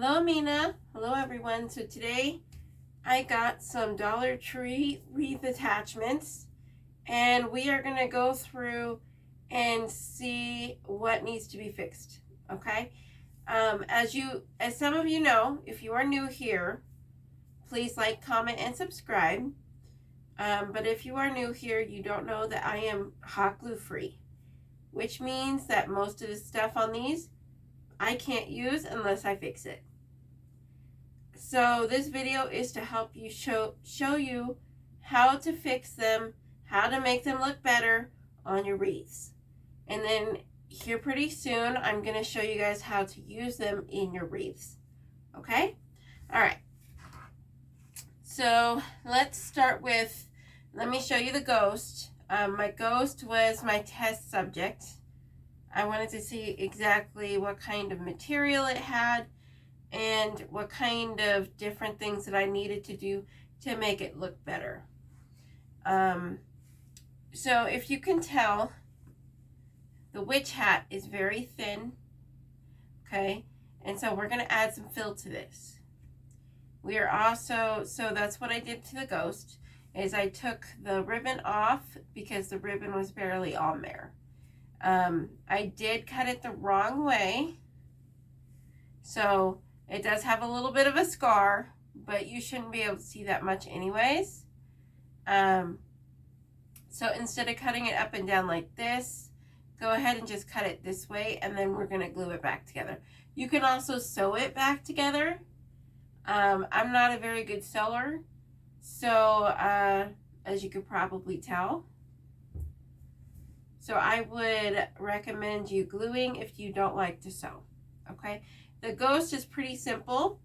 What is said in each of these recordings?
Hello, Mina. Hello, everyone. So today I got some Dollar Tree wreath attachments, and we are going to go through and see what needs to be fixed. Okay. As some of you know, if you are new here, please like, comment, and subscribe. But if you are new here, you don't know that I am hot glue free, which means that most of the stuff on these I can't use unless I fix it. So this video is to help you show you how to fix them, how to make them look better on your wreaths. And then here pretty soon, I'm going to show you guys how to use them in your wreaths. Okay? All right. So let's start with, let me show you the ghost. My ghost was my test subject. I wanted to see exactly what kind of material it had and what kind of different things that I needed to do to make it look better. So if you can tell, the witch hat is very thin, okay? And so we're going to add some fill to this. We are also, so that's what I did to the ghost, is I took the ribbon off because the ribbon was barely on there. I did cut it the wrong way, so it does have a little bit of a scar, but you shouldn't be able to see that much anyways. So instead of cutting it up and down like this, go ahead and just cut it this way, and then we're going to glue it back together. You can also sew it back together. I'm not a very good sewer, so as you could probably tell. So I would recommend you gluing if you don't like to sew, okay? The ghost is pretty simple.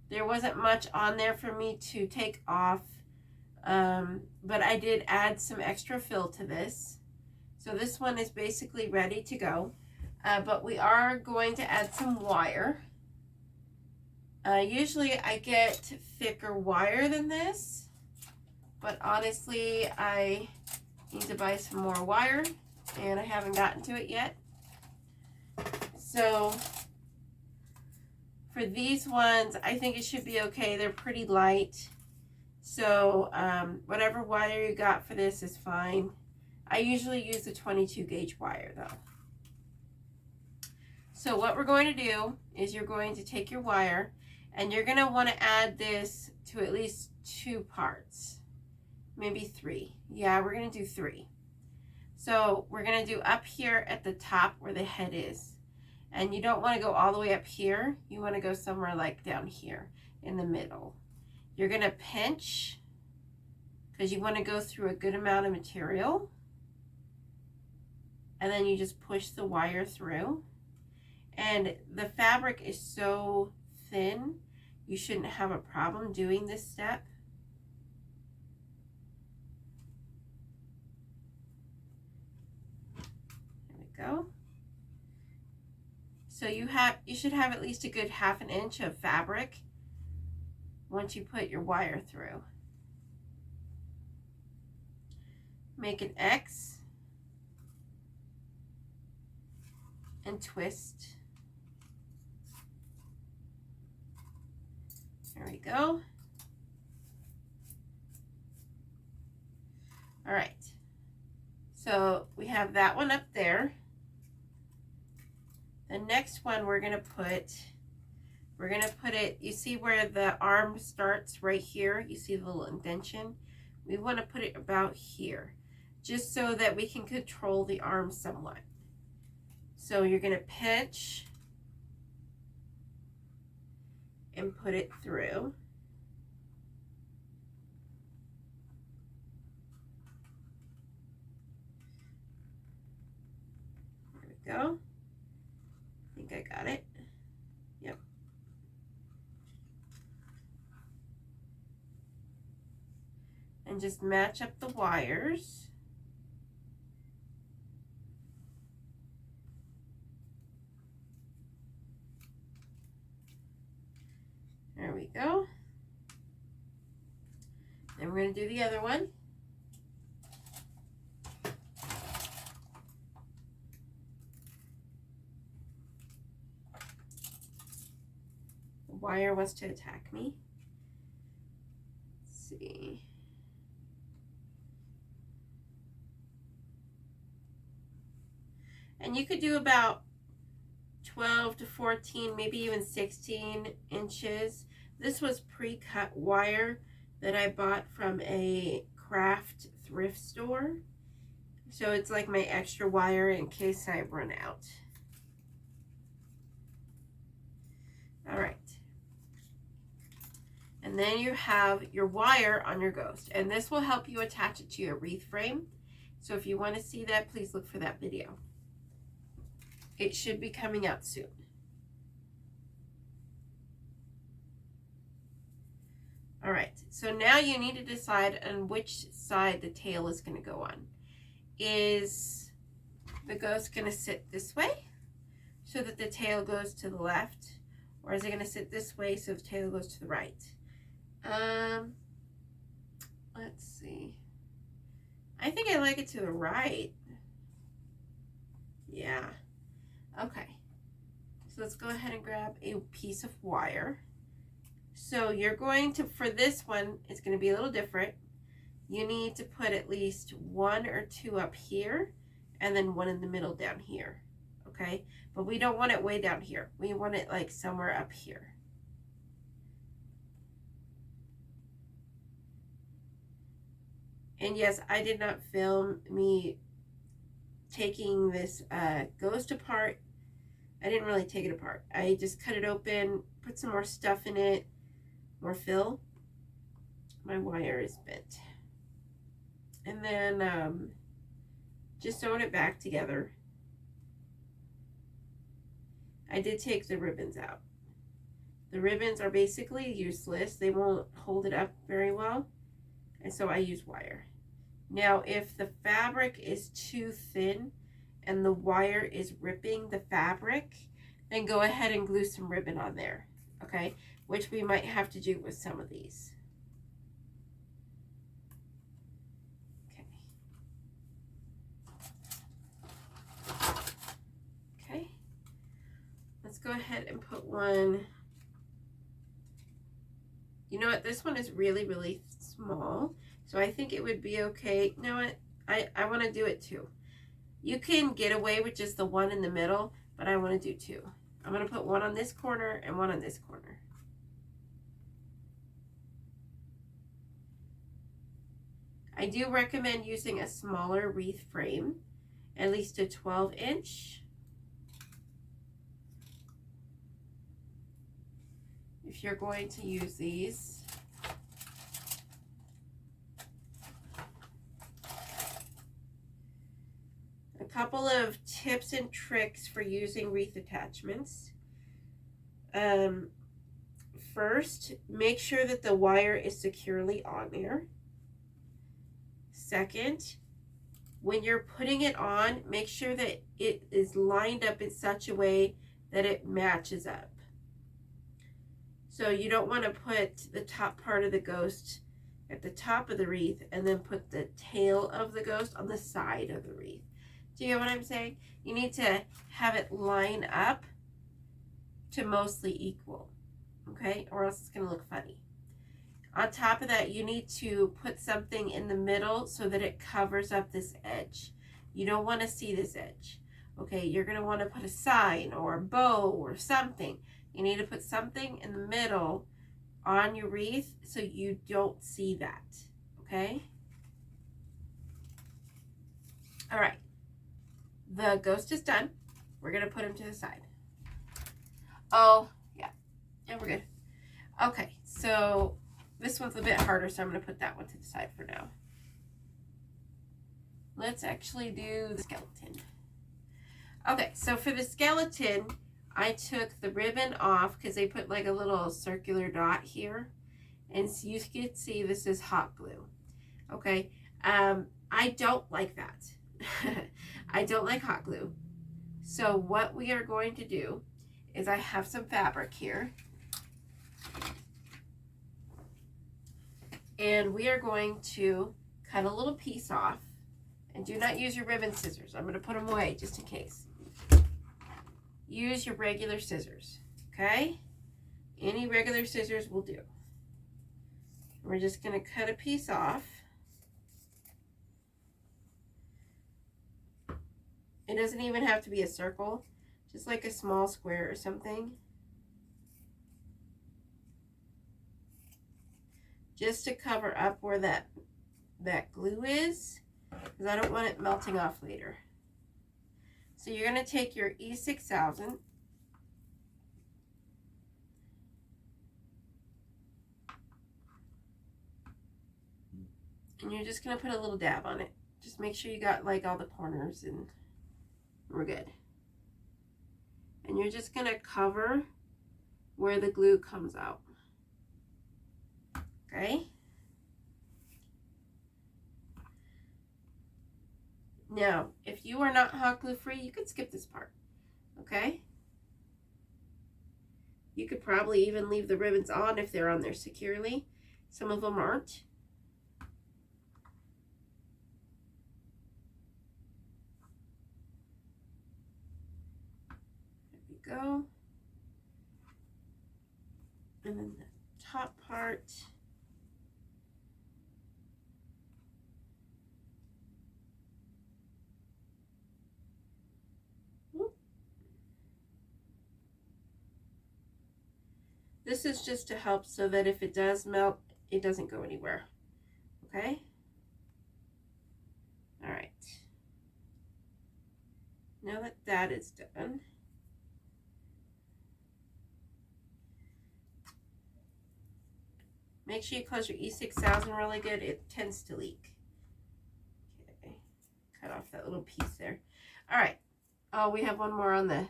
There wasn't much on there for me to take off, but I did add some extra fill to this. So this one is basically ready to go, but we are going to add some wire. Usually I get thicker wire than this, but honestly I need to buy some more wire and I haven't gotten to it yet. So for these ones, I think it should be okay. They're pretty light. So whatever wire you got for this is fine. I usually use the 22 gauge wire though. So what we're going to do is you're going to take your wire and you're going to want to add this to at least 2 parts. Maybe 3. Yeah, we're going to do 3. So we're going to do up here at the top where the head is. And you don't want to go all the way up here. You want to go somewhere like down here in the middle. You're going to pinch because you want to go through a good amount of material. And then you just push the wire through. And the fabric is so thin, you shouldn't have a problem doing this step. Go. So you should have at least a good 1/2 inch of fabric once you put your wire through. Make an X and twist. There we go. All right. So we have that one up there. The next one we're going to put it, you see where the arm starts right here? You see the little indentation? We want to put it about here, just so that we can control the arm somewhat. So you're going to pinch and put it through. There we go. I think I got it. Yep. And just match up the wires. There we go. Then we're going to do the other one. wire wants to attack me. Let's see. And you could do about 12 to 14, maybe even 16 inches. This was pre-cut wire that I bought from a craft thrift store. So it's like my extra wire in case I run out. All right. And then you have your wire on your ghost. And this will help you attach it to your wreath frame. So if you want to see that, please look for that video. It should be coming out soon. All right, so now you need to decide on which side the tail is going to go on. Is the ghost going to sit this way so that the tail goes to the left? Or is it going to sit this way so the tail goes to the right? Let's see. I think I like it to the right. Yeah. Okay. So let's go ahead and grab a piece of wire. So you're going to, for this one, it's going to be a little different. You need to put at least 1 or 2 up here and then 1 in the middle down here. Okay? But we don't want it way down here. We want it like somewhere up here. And yes, I did not film me taking this ghost apart. I didn't really take it apart. I just cut it open, put some more stuff in it, more fill. My wire is bent. And then just sewing it back together. I did take the ribbons out. The ribbons are basically useless. They won't hold it up very well. And so I use wire. Now, if the fabric is too thin and the wire is ripping the fabric, then go ahead and glue some ribbon on there, okay? Which we might have to do with some of these. Okay. Okay. Let's go ahead and put one. You know what? This one is really, really small. So I think it would be okay. You know what? I want to do it too. You can get away with just the one in the middle, but I want to do 2. I'm going to put 1 on this corner and 1 on this corner. I do recommend using a smaller wreath frame, at least a 12-inch. If you're going to use these. Couple of tips and tricks for using wreath attachments. First, make sure that the wire is securely on there. Second, when you're putting it on, make sure that it is lined up in such a way that it matches up. So you don't want to put the top part of the ghost at the top of the wreath and then put the tail of the ghost on the side of the wreath. Do you get what I'm saying? You need to have it line up to mostly equal, okay? Or else it's going to look funny. On top of that, you need to put something in the middle so that it covers up this edge. You don't want to see this edge, okay? You're going to want to put a sign or a bow or something. You need to put something in the middle on your wreath so you don't see that, okay? All right. The ghost is done. We're going to put him to the side. Oh, yeah. And we're good. Okay, so this one's a bit harder, so I'm going to put that one to the side for now. Let's actually do the skeleton. Okay, so for the skeleton, I took the ribbon off because they put like a little circular dot here. And so you can see this is hot glue. Okay, I don't like that. I don't like hot glue. So what we are going to do is I have some fabric here. And we are going to cut a little piece off. And do not use your ribbon scissors. I'm going to put them away just in case. Use your regular scissors, okay? Any regular scissors will do. We're just going to cut a piece off. It doesn't even have to be a circle, just like a small square or something. Just to cover up where that glue is, because I don't want it melting off later. So you're going to take your E6000 and you're just going to put a little dab on it. Just make sure you got like all the corners and we're good. And you're just going to cover where the glue comes out. Okay? Now, if you are not hot glue free, you could skip this part. Okay? You could probably even leave the ribbons on if they're on there securely. Some of them aren't. There we go. And then the top part. This is just to help so that if it does melt, it doesn't go anywhere. Okay? All right. Now that that is done, make sure you close your E6000 really good. It tends to leak. Okay. Cut off that little piece there. All right. Oh, we have one more on the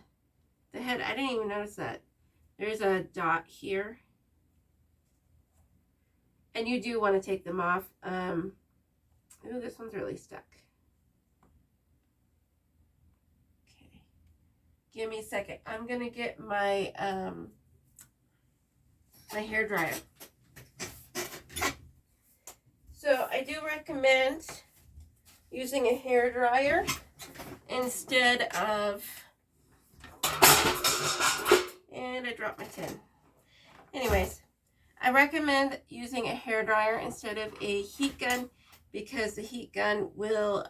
head. I didn't even notice that. There's a dot here. And you do want to take them off. Ooh, this one's really stuck. Okay. Give me a second. I'm going to get my my hair dryer. So I do recommend using a hair dryer instead of, and I dropped my tin. Anyways, I recommend using a hair dryer instead of a heat gun because the heat gun will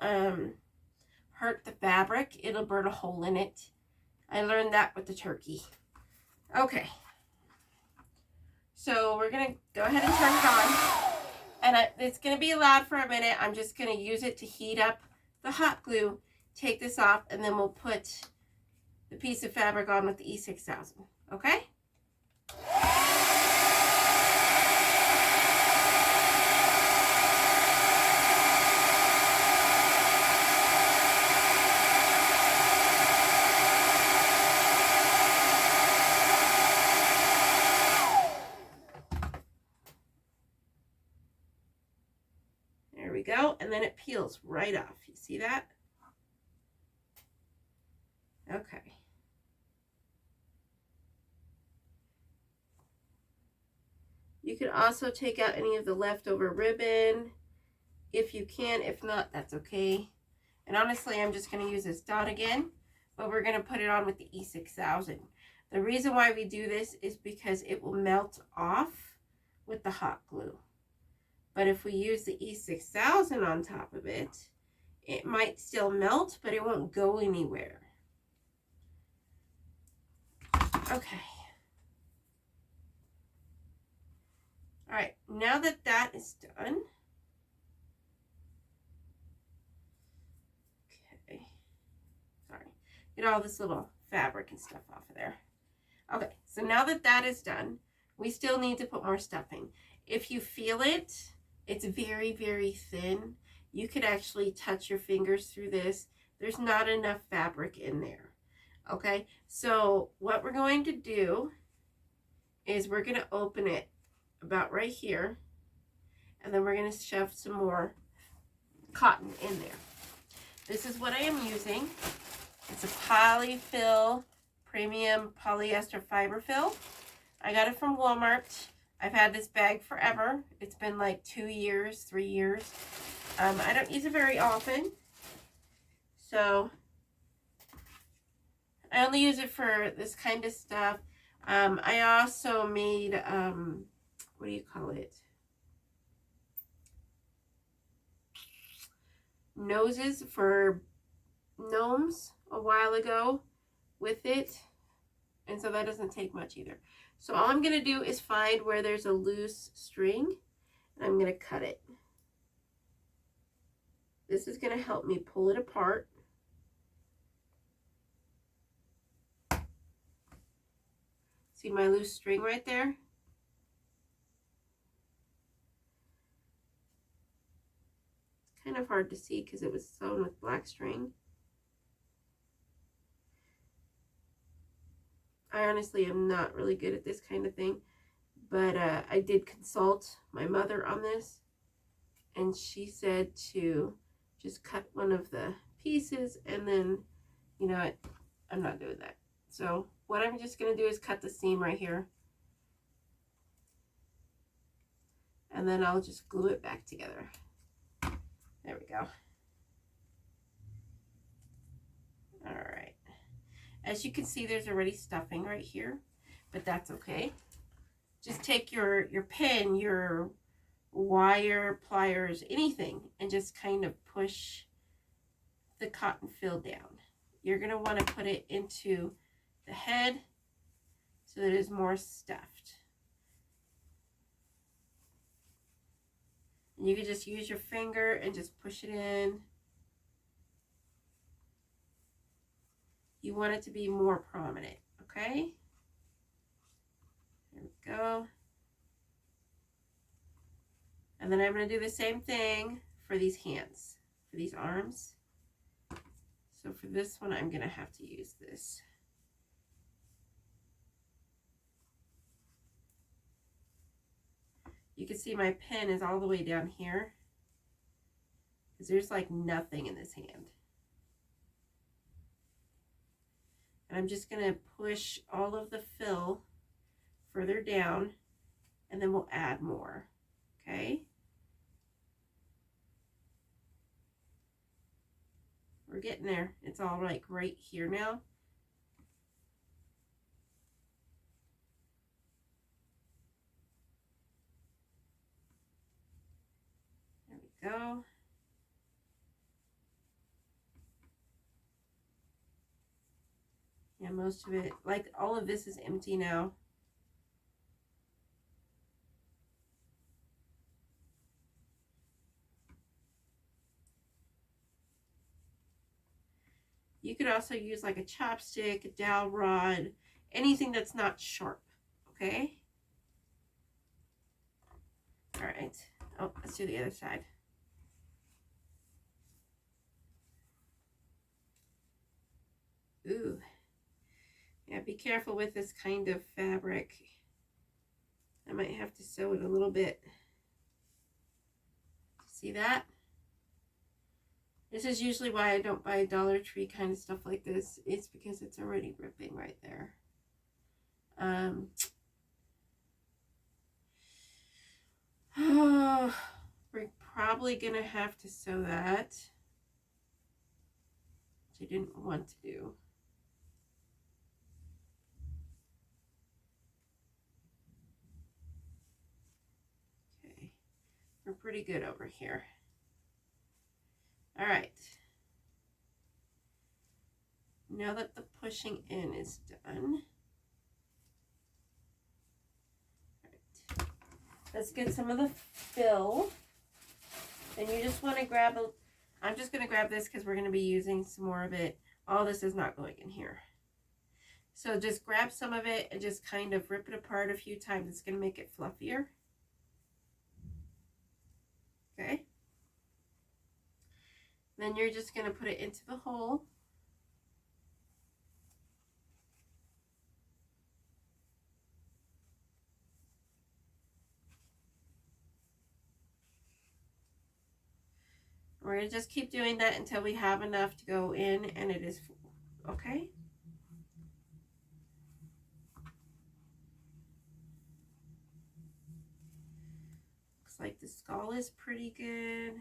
hurt the fabric. It'll burn a hole in it. I learned that with the turkey. Okay. So we're going to go ahead and turn it on. And it's going to be loud for a minute. I'm just going to use it to heat up the hot glue. Take this off, and then we'll put the piece of fabric on with the E6000. Okay? There we go. And then it peels right off. You see that? Okay. You can also take out any of the leftover ribbon if you can. If not, that's okay. And honestly, I'm just going to use this dot again, but we're going to put it on with the E6000. The reason why we do this is because it will melt off with the hot glue. But if we use the E6000 on top of it, it might still melt, but it won't go anywhere. Okay. All right, now that that is done, okay, sorry, get all this little fabric and stuff off of there. Okay, so now that that is done, we still need to put more stuffing. If you feel it, it's very, very thin. You could actually touch your fingers through this. There's not enough fabric in there. Okay, so what we're going to do is we're going to open it about right here, and then we're going to shove some more cotton in there. This is what I am using. It's a polyfill premium polyester fiber fill. I got it from Walmart. I've had this bag forever. It's been like 2 years, 3 years. I don't use it very often, so I only use it for this kind of stuff. I also made, what do you call it? Noses for gnomes a while ago with it. And so that doesn't take much either. So all I'm going to do is find where there's a loose string, and I'm going to cut it. This is going to help me pull it apart. See my loose string right there? It's kind of hard to see because it was sewn with black string. I honestly am not really good at this kind of thing, but I did consult my mother on this, and she said to just cut one of the pieces, and then, you know what, I'm not doing that. So what I'm just going to do is cut the seam right here, and then I'll just glue it back together. There we go. All right. As you can see, there's already stuffing right here, but that's okay. Just take your pin, your wire, pliers, anything, and just kind of push the cotton fill down. You're going to want to put it into the head so that it is more stuffed. And you can just use your finger and just push it in. You want it to be more prominent, okay? There we go. And then I'm going to do the same thing for these hands, for these arms. So for this one, I'm going to have to use this. You can see my pen is all the way down here because there's like nothing in this hand. And I'm just going to push all of the fill further down, and then we'll add more, okay? We're getting there. It's all like right here now. There we go. Yeah, most of it, like all of this is empty now. You could also use like a chopstick, a dowel rod, anything that's not sharp, okay? All right. Oh, let's do the other side. Ooh. Yeah, be careful with this kind of fabric. I might have to sew it a little bit. See that? This is usually why I don't buy Dollar Tree kind of stuff like this. It's because it's already ripping right there. We're probably going to have to sew that, which I didn't want to do. Okay, we're pretty good over here. All right. Now that the pushing in is done, let's get some of the fill. And you just want to grab a, I'm just going to grab this because we're going to be using some more of it. All this is not going in here. So just grab some of it and just kind of rip it apart a few times. It's going to make it fluffier. Okay. Then you're just going to put it into the hole. We're going to just keep doing that until we have enough to go in and it is full. Okay. Looks like the skull is pretty good.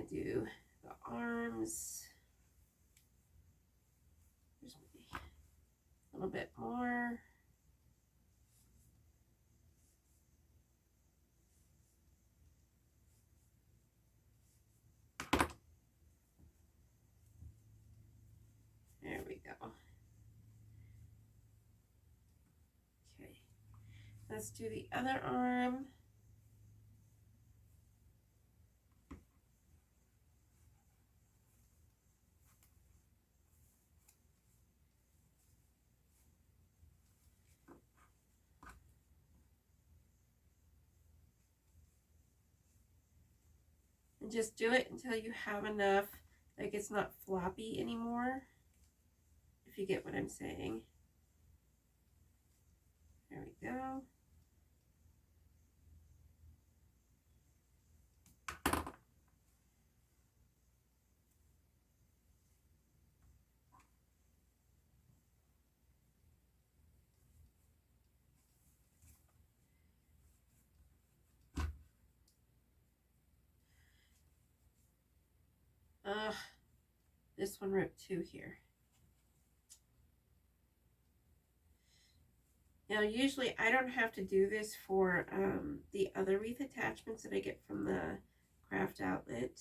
to do the arms. There's a little bit more. There we go. Okay, let's do the other arm. And just do it until you have enough, like it's not floppy anymore, if you get what I'm saying. There we go. This one ripped too here. Now usually I don't have to do this for the other wreath attachments that I get from the craft outlet.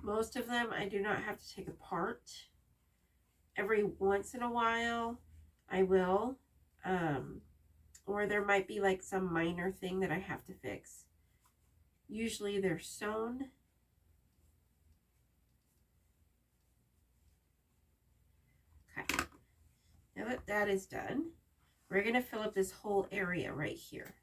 Most of them I do not have to take apart. Every once in a while I will, or there might be like some minor thing that I have to fix. Usually they're sewn. Okay, now that that is done, we're going to fill up this whole area right here.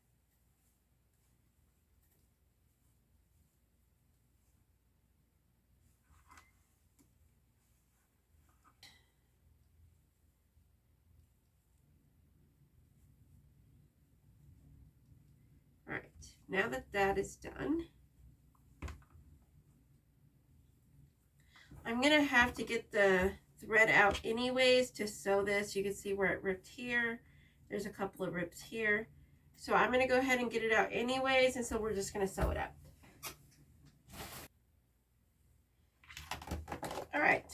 All right, now that that is done, I'm going to have to get the thread out anyways to sew this. You can see where it ripped here. There's a couple of rips here. So I'm going to go ahead and get it out anyways, and so we're just going to sew it up. All right.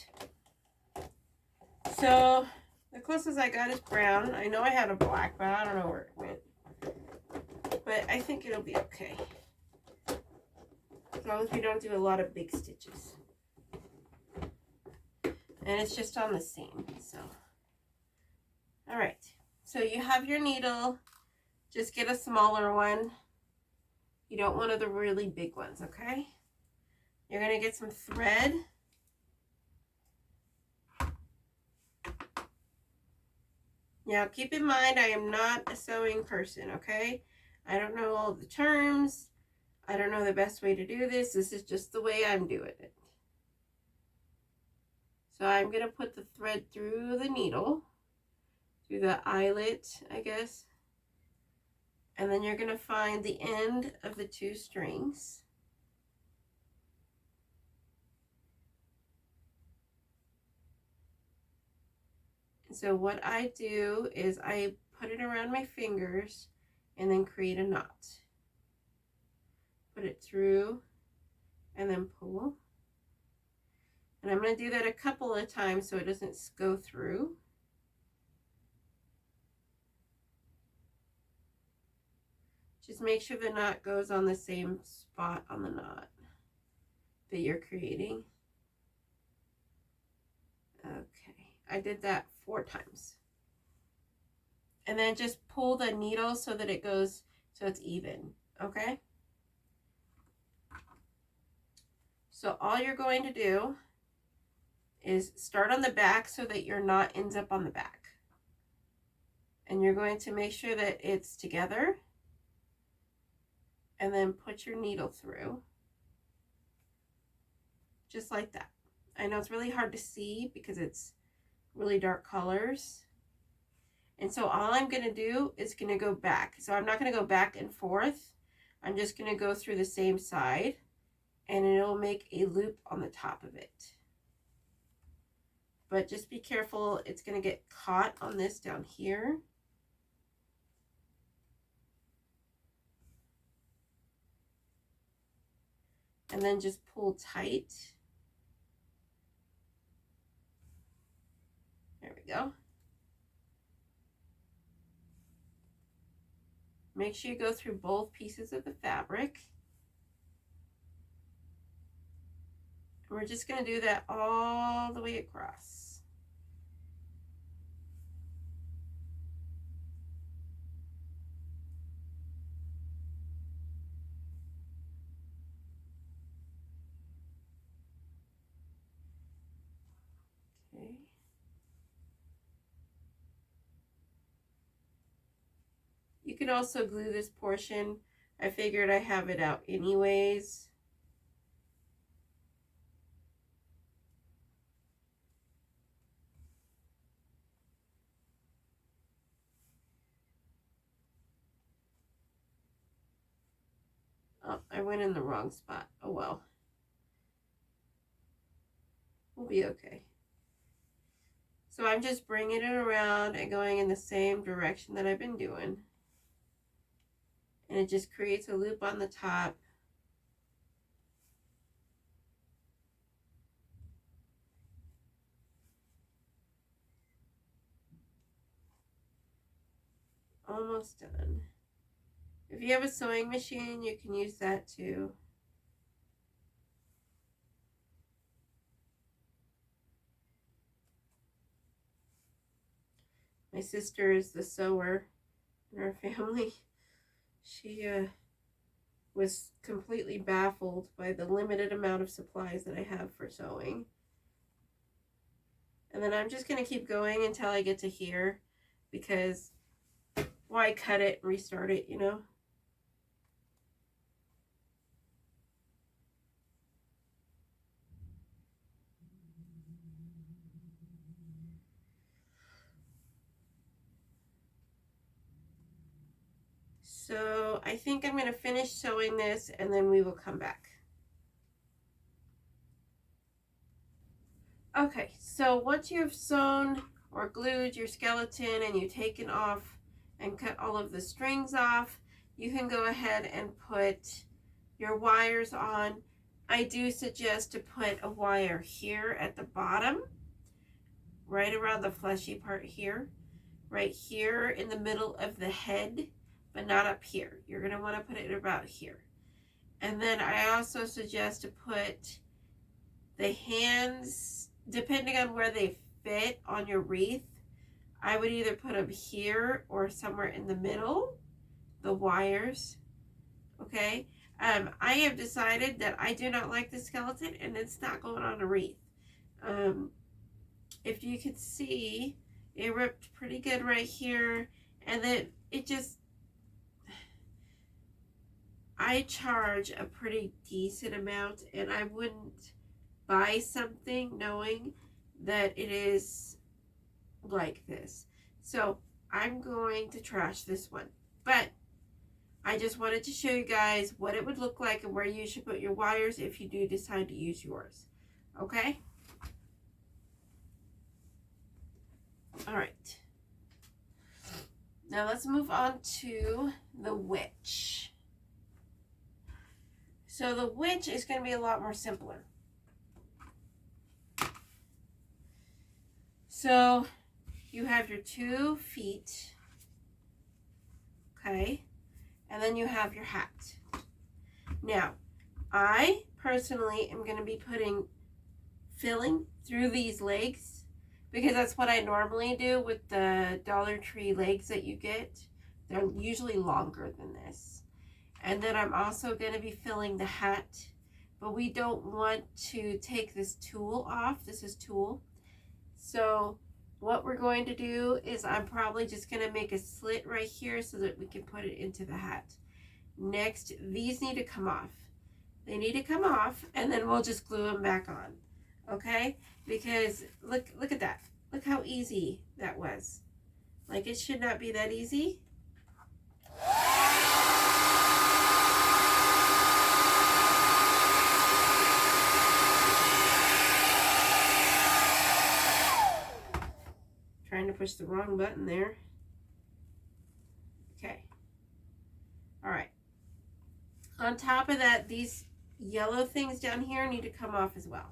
So the closest I got is brown. I know I had a black, but I don't know where it went. But I think it'll be okay, as long as we don't do a lot of big stitches. And it's just on the seam, so. All right, so you have your needle. Just get a smaller one. You don't want one of the really big ones, okay? You're gonna get some thread. Now keep in mind, I am not a sewing person, okay? I don't know all the terms. I don't know the best way to do this. This is just the way I'm doing it. So I'm going to put the thread through the needle, through the eyelet, I guess. And then you're going to find the end of the two strings. And so what I do is I put it around my fingers and then create a knot. Put it through and then pull. And I'm going to do that a couple of times so it doesn't go through. Just make sure the knot goes on the same spot on the knot that you're creating. Okay, I did that 4 times. And then just pull the needle so that it goes, so it's even, okay? So all you're going to do is start on the back so that your knot ends up on the back. And you're going to make sure that it's together. And then put your needle through. Just like that. I know it's really hard to see because it's really dark colors. And so all I'm going to do is going to go back. So I'm not going to go back and forth. I'm just going to go through the same side. And it'll make a loop on the top of it. But just be careful, it's going to get caught on this down here. and then just pull tight. There we go. Make sure you go through both pieces of the fabric. And we're just going to do that all the way across. Okay. You can also glue this portion. I figured I have it out anyways. Oh, I went in the wrong spot. Oh well. We'll be okay. So I'm just bringing it around and going in the same direction that I've been doing. And it just creates a loop on the top. Almost done. If you have a sewing machine, you can use that too. My sister is the sewer in our family. She was completely baffled by the limited amount of supplies that I have for sewing. And then I'm just going to keep going until I get to here, because why cut it and restart it, you know? So I think I'm going to finish sewing this and then we will come back. Okay, so once you've sewn or glued your skeleton and you've taken off and cut all of the strings off, you can go ahead and put your wires on. I do suggest to put a wire here at the bottom, right around the fleshy part here, right here in the middle of the head, but not up here. You're going to want to put it about here. And then I also suggest to put the hands, depending on where they fit on your wreath, I would either put them here or somewhere in the middle, the wires, okay? I have decided that I do not like the skeleton and it's not going on a wreath. If you could see, it ripped pretty good right here, and then it just, I charge a pretty decent amount, and I wouldn't buy something knowing that it is like this. So I'm going to trash this one, but I just wanted to show you guys what it would look like and where you should put your wires if you do decide to use yours. Okay? All right. Now let's move on to the witch. So the witch is going to be a lot more simpler. So you have your 2 feet, okay, and then you have your hat. Now, I personally am going to be filling through these legs, because that's what I normally do with the Dollar Tree legs that you get. They're usually longer than this. And then I'm also going to be filling the hat, but we don't want to take this tulle off. This is tulle. So what we're going to do is I'm probably just going to make a slit right here so that we can put it into the hat. Next, these need to come off. They need to come off, and then we'll just glue them back on. Okay? Because look at that. Look how easy that was. Like, it should not be that easy. Trying to push the wrong button there. Okay. All right. On top of that, these yellow things down here need to come off as well.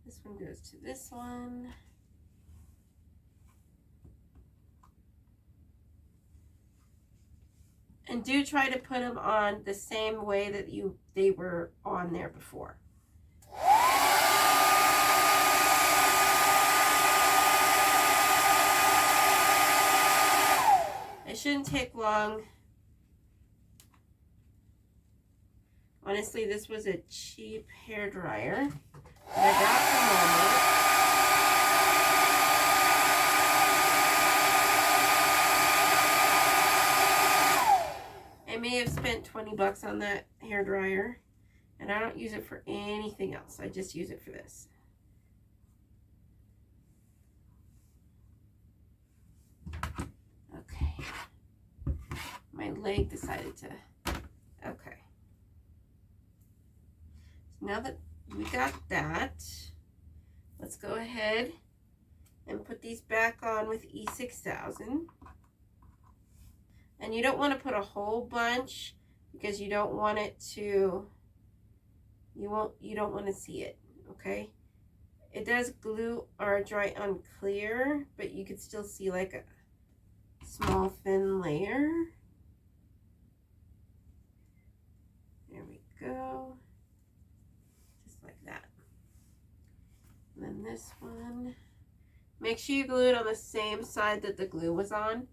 This one goes to this one. And do try to put them on the same way that they were on there before. It shouldn't take long. Honestly, this was a cheap hair dryer that I got from Walmart. I may have spent 20 bucks on that hair dryer, and I don't use it for anything else. I just use it for this. Okay. My leg decided to, okay. So now that we got that, let's go ahead and put these back on with E6000. And you don't want to put a whole bunch because you don't want it to, you don't want to see it, okay? It does glue or dry on clear, but you could still see like a small thin layer. There we go. Just like that. And then this one, make sure you glue it on the same side that the glue was on.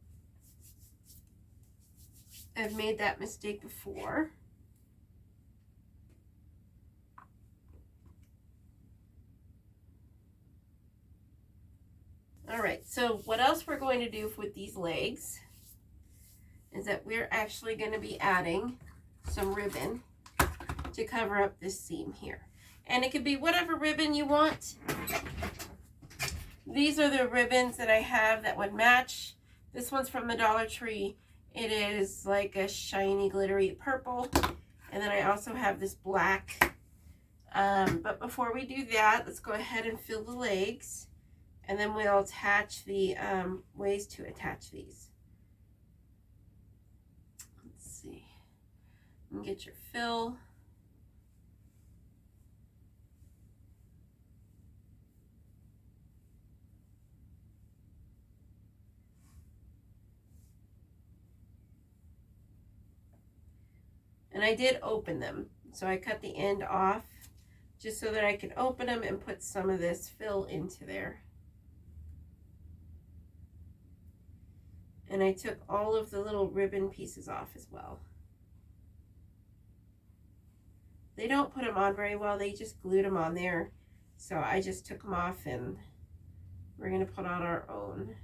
I've made that mistake before. All right, so what else we're going to do with these legs is that we're actually going to be adding some ribbon to cover up this seam here. And it could be whatever ribbon you want. These are the ribbons that I have that would match. This one's from the Dollar Tree. It is like a shiny, glittery purple. And then I also have this black. But before we do that, let's go ahead and fill the legs. And then we'll attach the ways to attach these. Let's see. You can get your fill. And I did open them, so I cut the end off just so that I could open them and put some of this fill into there. And I took all of the little ribbon pieces off as well. They don't put them on very well, they just glued them on there. So I just took them off and we're gonna put on our own.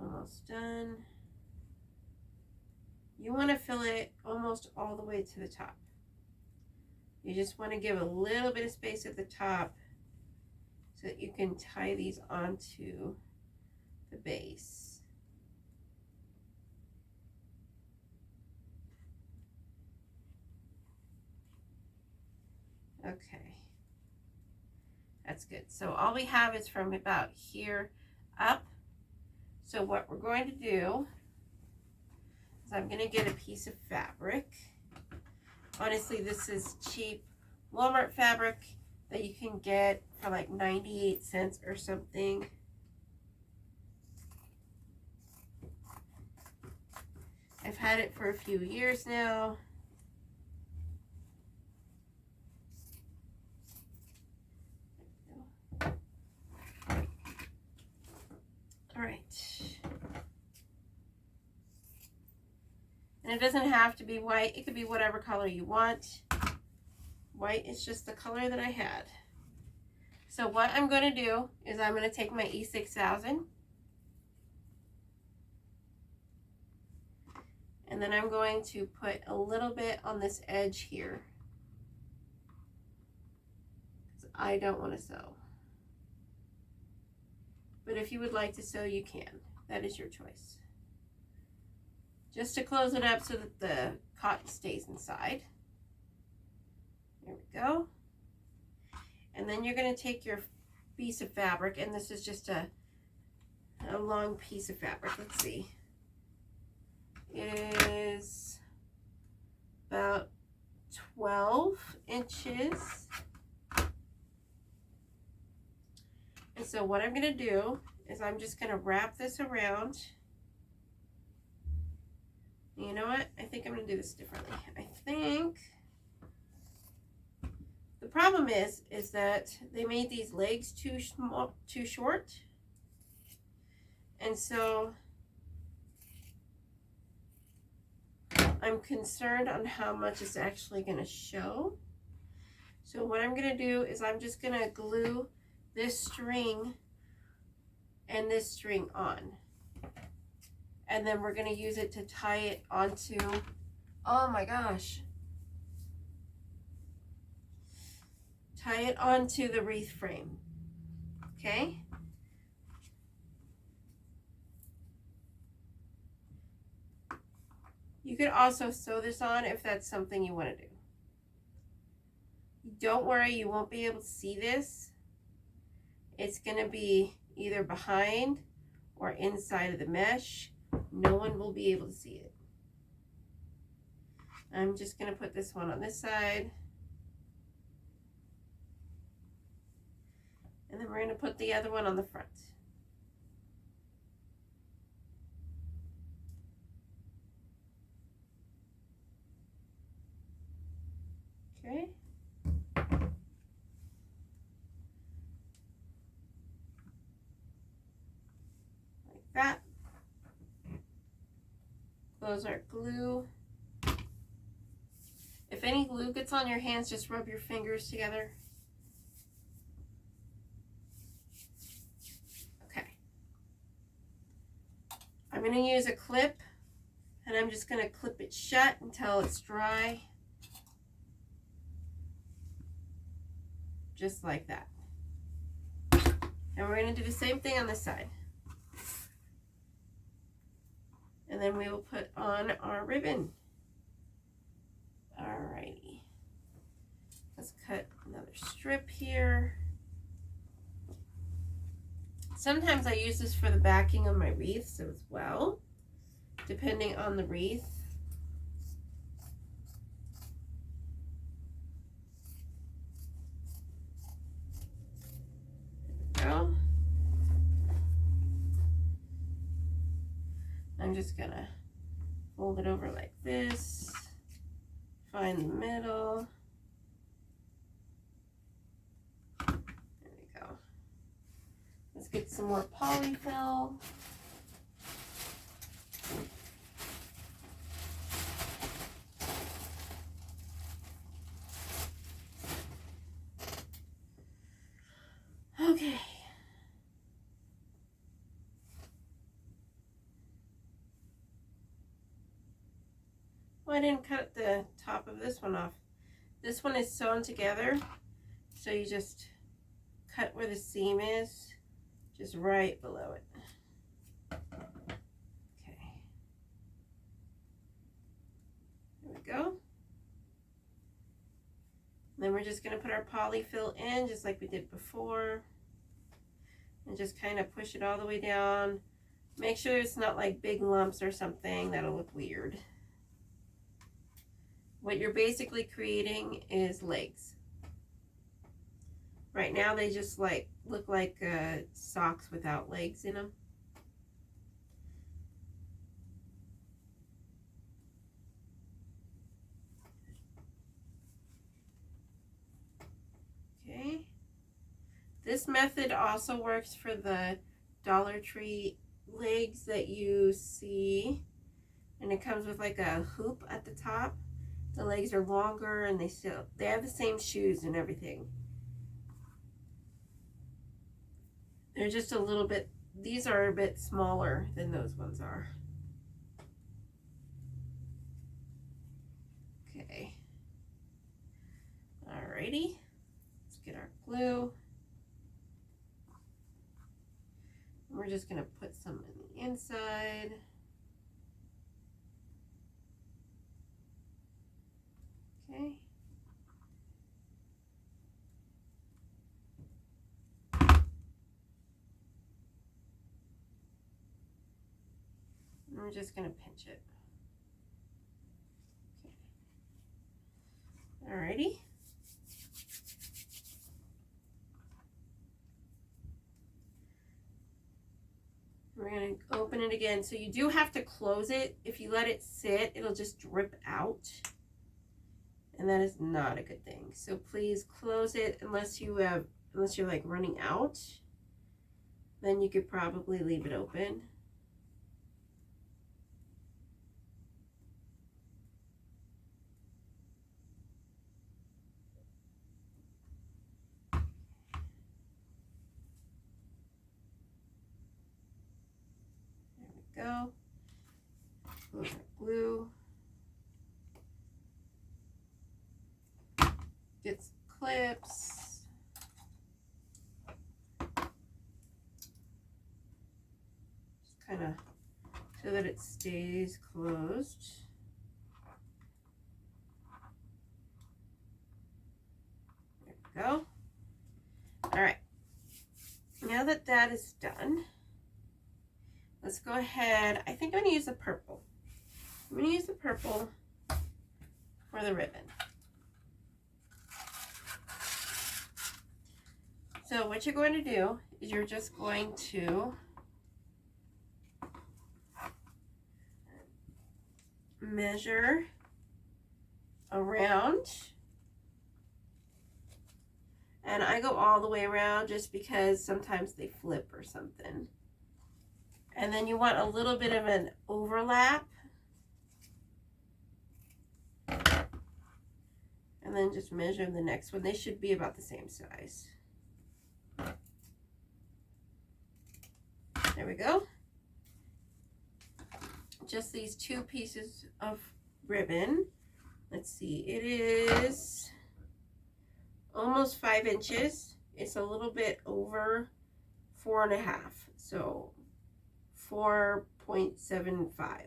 Almost done. You want to fill it almost all the way to the top. You just want to give a little bit of space at the top so that you can tie these onto the base. Okay, that's good. So all we have is from about here up. So what we're going to do is I'm going to get a piece of fabric. Honestly, this is cheap Walmart fabric that you can get for like 98 cents or something. I've had it for a few years now. All right. And it doesn't have to be white. It could be whatever color you want. White is just the color that I had. So what I'm going to do is I'm going to take my E6000. And then I'm going to put a little bit on this edge here, because I don't want to sew. But if you would like to sew, you can. That is your choice. Just to close it up so that the cotton stays inside. There we go. And then you're going to take your piece of fabric, and this is just a long piece of fabric. Let's see. It is about 12 inches. And so what I'm going to do is I'm just going to wrap this around. You know what? I think I'm going to do this differently. I think the problem is that they made these legs too small, too short. And so I'm concerned on how much it's actually going to show. So what I'm going to do is I'm just going to glue this string and this string on. And then we're going to use it to tie it onto, oh my gosh, tie it onto the wreath frame. Okay? You could also sew this on if that's something you want to do. Don't worry, you won't be able to see this. It's going to be either behind or inside of the mesh. No one will be able to see it. I'm just going to put this one on this side. And then we're going to put the other one on the front. Okay. Like that. Close our glue. If any glue gets on your hands, just rub your fingers together. Okay. I'm going to use a clip, and I'm just going to clip it shut until it's dry. Just like that. And we're going to do the same thing on this side. And then we will put on our ribbon. Alrighty. Let's cut another strip here. Sometimes I use this for the backing of my wreaths as well, depending on the wreath. There we go. I'm just gonna fold it over like this, find the middle. There we go. Let's get some more polyfill. Okay. Well, I didn't cut the top of this one off. This one is sewn together, so you just cut where the seam is, just right below it. Okay. There we go. Then we're just going to put our polyfill in just like we did before, and just kind of push it all the way down. Make sure it's not like big lumps or something. That'll look weird. What you're basically creating is legs. Right now they just like look like socks without legs in them. Okay. This method also works for the Dollar Tree legs that you see, and it comes with like a hoop at the top. The legs are longer, and they have the same shoes and everything. They're just a little bit, these are a bit smaller than those ones are. Alrighty, let's get our glue. We're just going to put some in the inside. Okay. And we're just going to pinch it. Okay. Alrighty. We're going to open it again. So you do have to close it. If you let it sit, it'll just drip out. And that is not a good thing. So please close it unless you're like running out. Then you could probably leave it open. There we go. Close our glue. Get some clips. Just kind of so that it stays closed. There we go. All right. Now that that is done, let's go ahead. I think I'm going to use the purple. I'm going to use the purple for the ribbon. So what you're going to do is you're just going to measure around, and I go all the way around just because sometimes they flip or something. And then you want a little bit of an overlap, and then just measure the next one. They should be about the same size. There we go. Just these two pieces of ribbon. Let's see, it is almost 5 inches. It's a little bit over 4.5, so 4.75.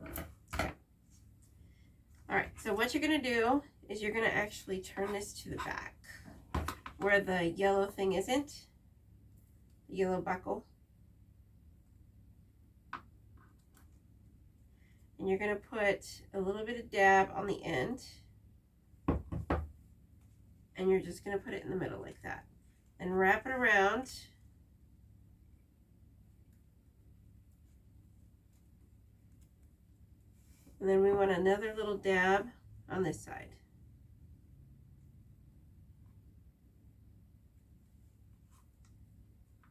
Okay. All right, so what you're gonna do is you're gonna actually turn this to the back where the yellow thing isn't, the yellow buckle. And you're going to put a little bit of dab on the end. And you're just going to put it in the middle like that. And wrap it around. And then we want another little dab on this side.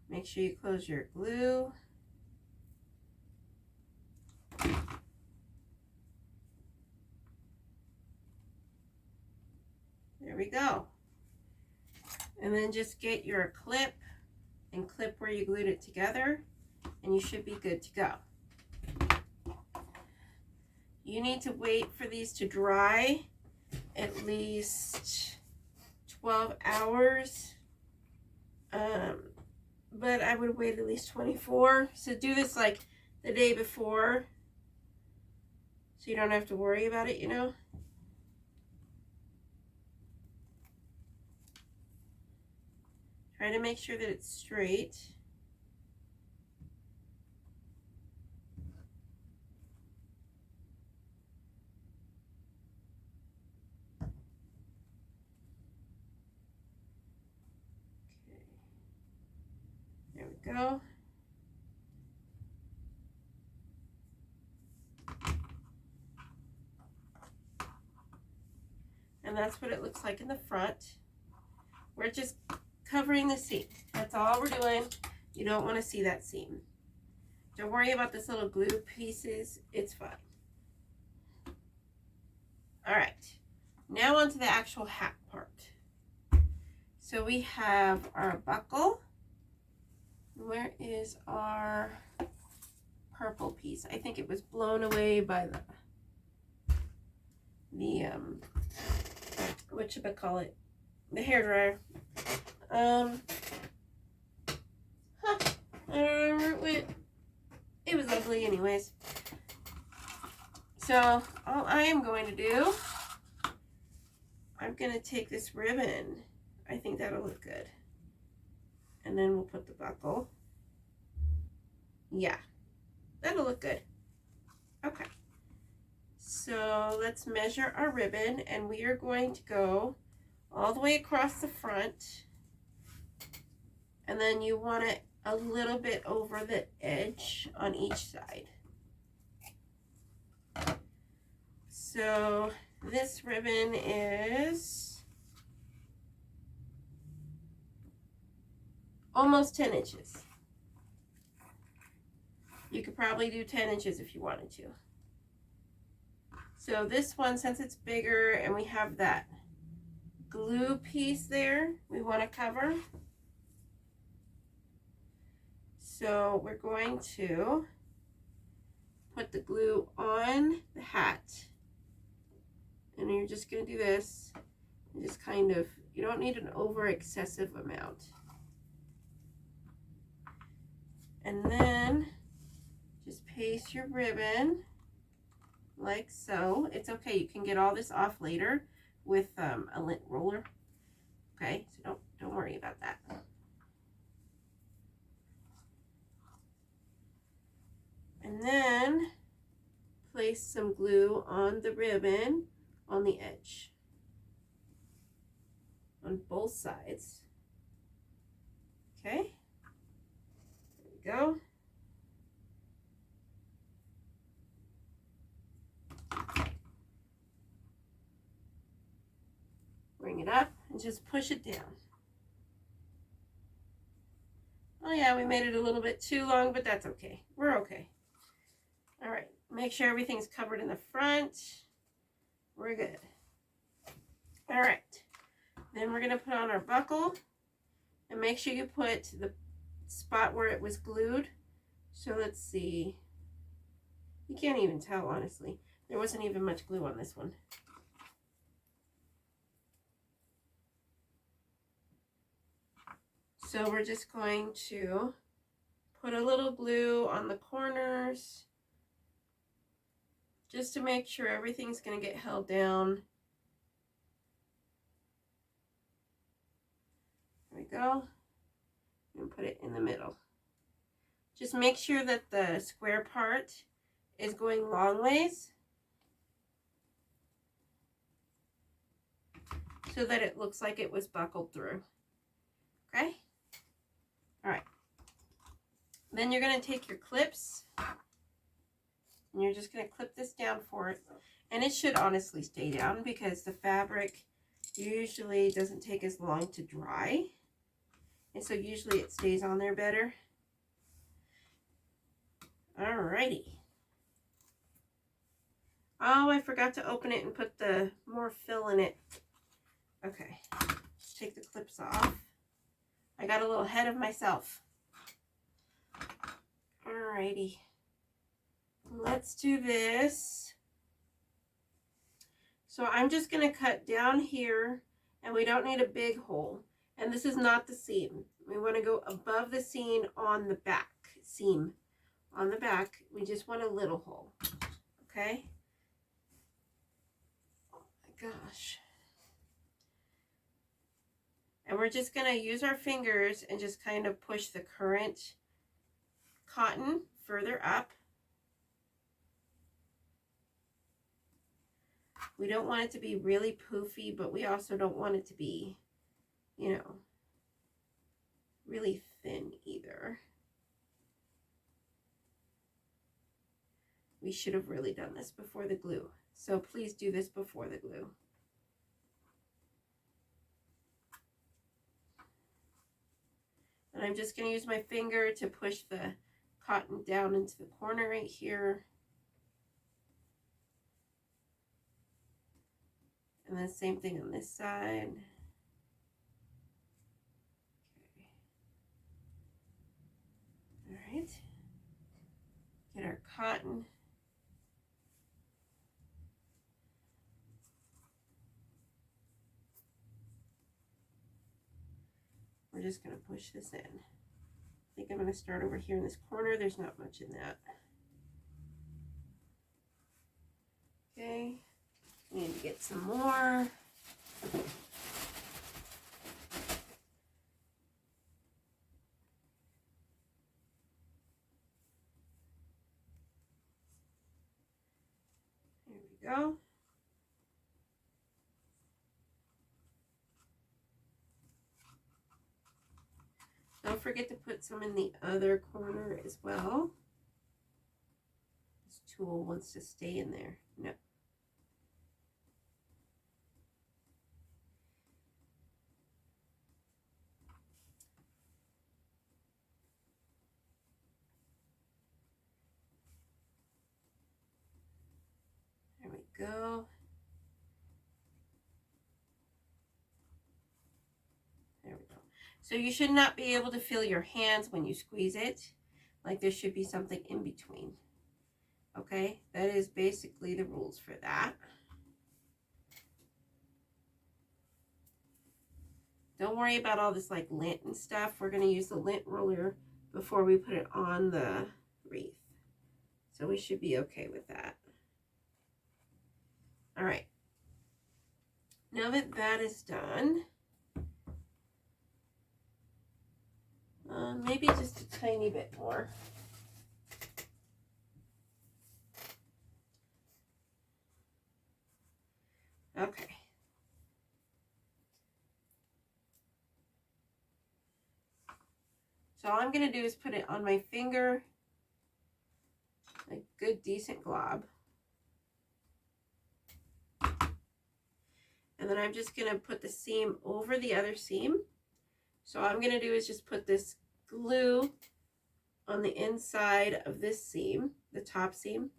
Make sure you close your glue. There we go. And then just get your clip and clip where you glued it together, and you should be good to go. You need to wait for these to dry at least 12 hours, but I would wait at least 24. So do this like the day before so you don't have to worry about it, you know. Try to make sure that it's straight. Okay. There we go. And that's what it looks like in the front. We're just covering the seam. That's all we're doing. You don't want to see that seam. Don't worry about this little glue pieces. It's fine. All right. Now onto the actual hat part. So we have our buckle. Where is our purple piece? I think it was blown away by the whatchamacallit, the hairdryer. Huh, I don't remember what, it was ugly anyways. So all I am going to do, I'm going to take this ribbon. I think that'll look good. And then we'll put the buckle. Yeah, that'll look good. Okay. So let's measure our ribbon, and we are going to go all the way across the front. And then you want it a little bit over the edge on each side. So this ribbon is almost 10 inches. You could probably do 10 inches if you wanted to. So this one, since it's bigger and we have that glue piece there, we want to cover. So we're going to put the glue on the hat. And you're just going to do this. And just kind of, you don't need an over excessive amount. And then just paste your ribbon like so. It's okay, you can get all this off later with a lint roller. Okay, so don't worry about that. And then place some glue on the ribbon on the edge, on both sides. Okay, there we go. Bring it up and just push it down. Oh yeah, we made it a little bit too long, but that's okay. We're okay. All right, make sure everything's covered in the front. We're good. All right, then we're gonna put on our buckle, and make sure you put the spot where it was glued. So let's see. You can't even tell, honestly. There wasn't even much glue on this one. So we're just going to put a little glue on the corners just to make sure everything's going to get held down. There we go. And put it in the middle. Just make sure that the square part is going long ways so that it looks like it was buckled through. Okay? All right. Then you're going to take your clips and you're just going to clip this down for it. And it should honestly stay down because the fabric usually doesn't take as long to dry. And so usually it stays on there better. Alrighty. Oh, I forgot to open it and put the more fill in it. Okay, let's take the clips off. I got a little ahead of myself. Alrighty. Let's do this. So I'm just going to cut down here, and we don't need a big hole. And this is not the seam. We want to go above the seam on the back. Seam on the back. We just want a little hole. Okay? Oh my gosh. And we're just going to use our fingers and just kind of push the current cotton further up. We don't want it to be really poofy, but we also don't want it to be, you know, really thin either. We should have really done this before the glue. So please do this before the glue. And I'm just going to use my finger to push the cotton down into the corner right here. And then same thing on this side. Okay. All right. Get our cotton. we're just going to push this in. I think I'm going to start over here in this corner. There's not much in that. Okay, we need to get some more. There we go. Don't forget to put some in the other corner as well. This tool wants to stay in there. No. There we go. There we go. So you should not be able to feel your hands when you squeeze it. Like there should be something in between. Okay, that is basically the rules for that. Don't worry about all this like lint and stuff. We're going to use the lint roller before we put it on the wreath. So we should be okay with that. All right. Now that that is done, maybe just a tiny bit more. Okay. So all I'm going to do is put it on my finger, a good decent glob. And then I'm just going to put the seam over the other seam. So all I'm going to do is just put this glue on the inside of this seam, the top seam.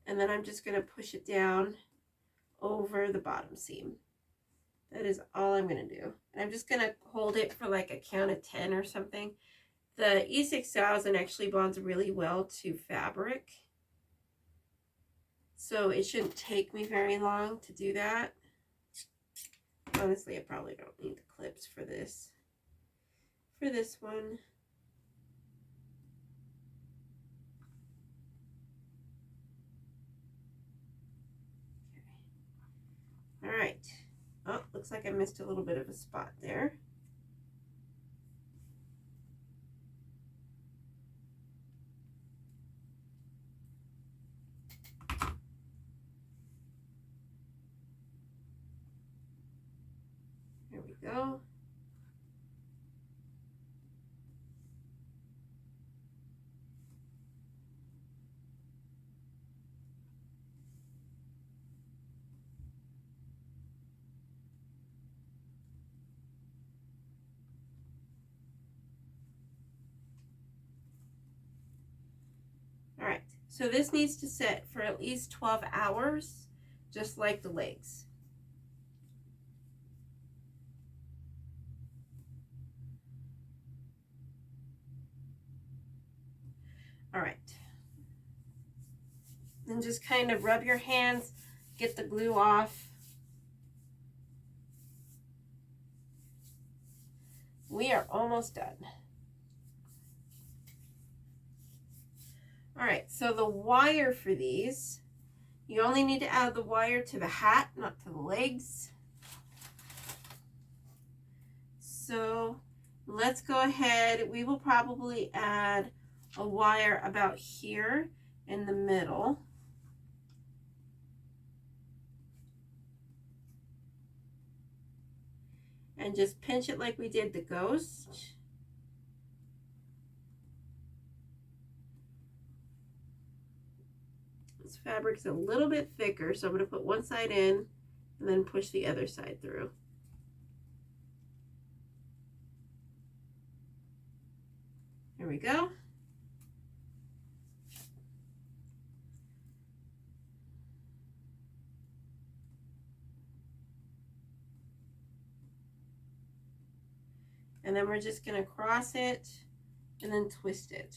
And then I'm just going to push it down over the bottom seam. That is all I'm going to do. And I'm just going to hold it for like a count of 10 or something. The E6000 actually bonds really well to fabric. So it shouldn't take me very long to do that. Honestly, I probably don't need the clips for this. For this one. Okay. All right. Oh, looks like I missed a little bit of a spot there. There we go. All right, so this needs to sit for at least 12 hours, just like the legs. All right. Then just kind of rub your hands, get the glue off. We are almost done. All right, so the wire for these, you only need to add the wire to the hat, not to the legs. So let's go ahead. We will probably add a wire about here in the middle. And just pinch it like we did the ghost. This fabric's a little bit thicker, so I'm going to put one side in and then push the other side through. There we go. And then we're just going to cross it and then twist it.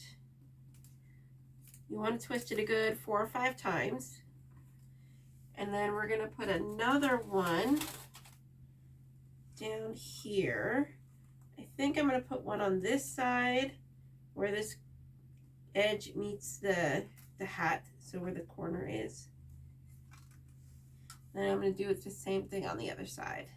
You want to twist it a good 4 or 5 times. And then we're going to put another one down here. I think I'm going to put one on this side where this edge meets the hat, so where the corner is. Then I'm going to do it the same thing on the other side.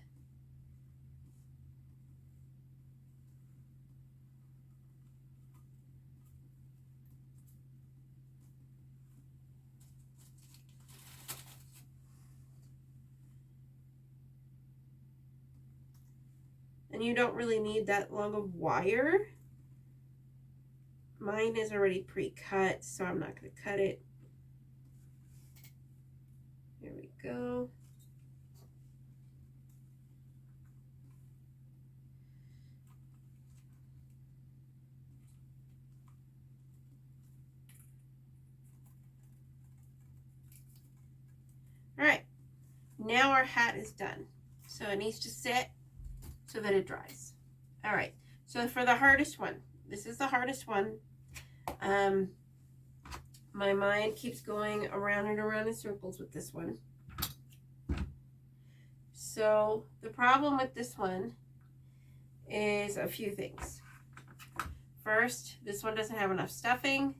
And you don't really need that long of wire. Mine is already pre-cut, so I'm not going to cut it. Here we go. All right, now our hat is done. So it needs to sit so that it dries. All right, so for the hardest one, this is the hardest one. My mind keeps going around and around in circles with this one. So the problem with this one is a few things. First, this one doesn't have enough stuffing.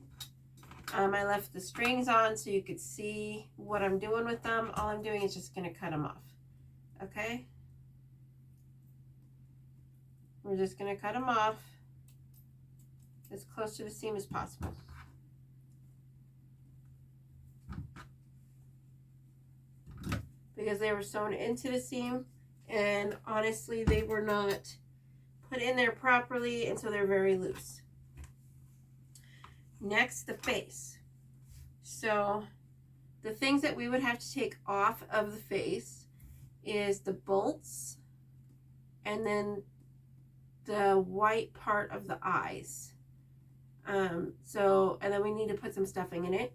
I left the strings on so you could see what I'm doing with them. All I'm doing is just going to cut them off. Okay? We're just going to cut them off as close to the seam as possible. Because they were sewn into the seam, and honestly they were not put in there properly, and so they're very loose. Next, the face. So the things that we would have to take off of the face is the bolts and then the white part of the eyes. And then we need to put some stuffing in it.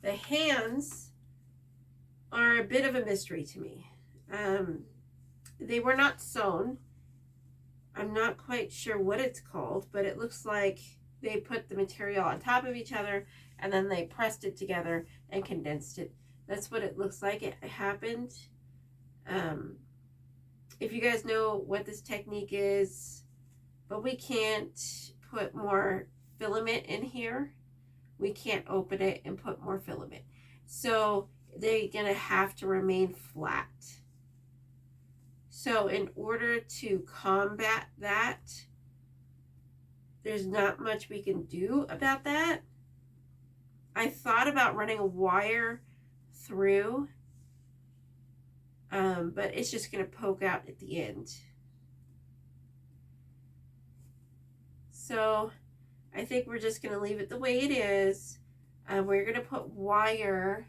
The hands are a bit of a mystery to me. They were not sewn. I'm not quite sure what it's called, but it looks like they put the material on top of each other and then they pressed it together and condensed it. That's what it looks like it happened. If you guys know what this technique is, but we can't put more filament in here. We can't open it and put more filament. So they're gonna have to remain flat. So in order to combat that, there's not much we can do about that. I thought about running a wire through, but it's just going to poke out at the end. So I think we're just going to leave it the way it is. We're going to put wire.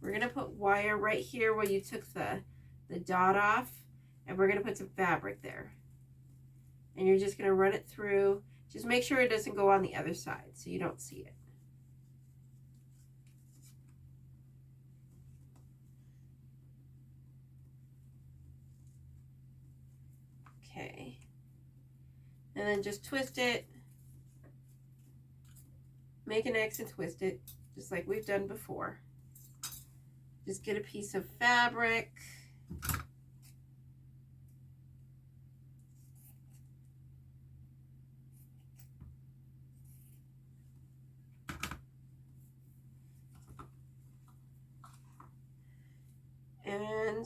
We're going to put wire right here where you took the dot off, and we're going to put some fabric there. And you're just going to run it through. Just make sure it doesn't go on the other side so you don't see it. Okay. And then just twist it. Make an X and twist it, just like we've done before. Just get a piece of fabric. And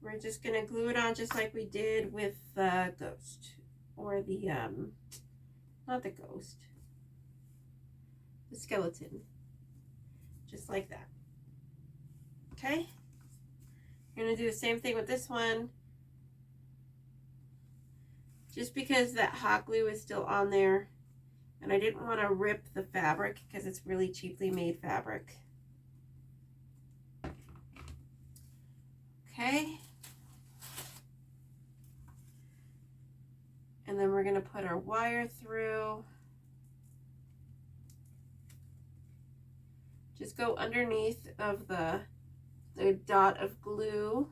we're just going to glue it on just like we did with the ghost. Or the, not the ghost. The skeleton. Just like that. Okay? You're going to do the same thing with this one. Just because that hot glue is still on there. And I didn't want to rip the fabric because it's really cheaply made fabric. Okay. And then we're going to put our wire through. Just go underneath of the dot of glue.